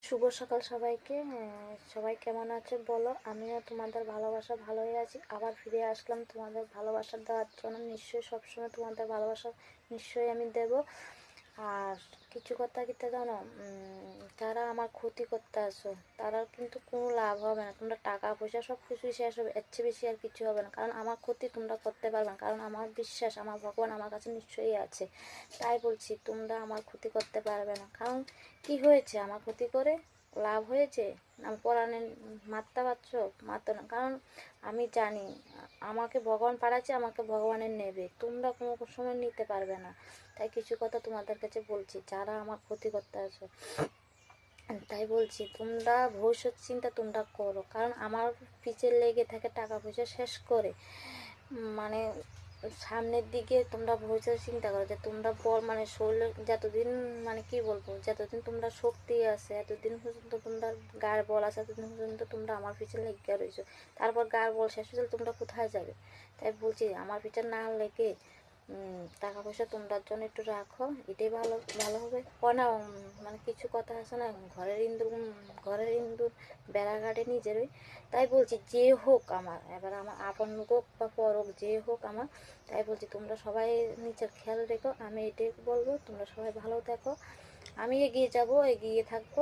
শুভ সকাল সবাইকে। সবাই কেমন আছো বলো? আমিও তোমাদের ভালোবাসা ভালোই আছি। আবার ফিরে আসলাম তোমাদের ভালোবাসা দেওয়ার জন্য। নিশ্চয়ই সবসময় তোমাদের ভালোবাসা নিশ্চয়ই আমি দেব। আর কিছু কথা কিতে জানো, যারা আমার ক্ষতি করতে আসো তারা কিন্তু কোনো লাভ হবে না। তোমরা টাকা পয়সা সব কিছুই শেষ হবে, এর চেয়ে বেশি আর কিছু হবে না। কারণ আমার ক্ষতি তোমরা করতে পারবে না, কারণ আমার বিশ্বাস আমার ভগবান আমার কাছে নিশ্চয়ই আছে। তাই বলছি তোমরা আমার ক্ষতি করতে পারবে না। কারণ কি হয়েছে আমার ক্ষতি করে? লাভ হয়েছে? আমি পরাণে মারতে পারছো? মারতো না। কারণ আমি জানি আমাকে ভগবান পাঠাচ্ছে, আমাকে ভগবানের নেবে, তোমরা কোনো সময় নিতে পারবে না। তাই কিছু কথা তোমাদের কাছে বলছি, যারা আমার ক্ষতি করতে আসো। তাই বলছি তোমরা ভবিষ্যৎ চিন্তা তোমরা করো। কারণ আমার পিছে লেগে থাকে টাকা পয়সা শেষ করে, মানে সামনের দিকে তোমরা ভবিষ্যৎ চিন্তা করো যে তোমরা মানে শরীরে যতদিন, মানে কি বলবো, যতদিন তোমরা শক্তি আছে এতদিন পর্যন্ত তোমরা গায়ের বল আছে, এতদিন পর্যন্ত তোমরা আমার পিছনে লেগে রয়েছো। তারপর গায়ের বল শেষ হয়ে তোমরা কোথায় যাবে? তাই বলছি আমার পিছনে না লেগে টাকা পয়সা তোমরার জন্য একটু রাখো, এটাই ভালো ভালো হবে। না মানে কিছু কথা আছে না, ঘরের ইন্দুর বেড়া কাটে নিজেরই। তাই বলছি যে হোক আমার, এবার আমার আপন হোক বা পর হোক, যে হোক আমার, তাই বলছি তোমরা সবাই নিজের খেয়াল রেখো। আমি এটাই বলবো, তোমরা সবাই ভালো থাকো। আমি এগিয়ে যাব, এগিয়ে থাকবো।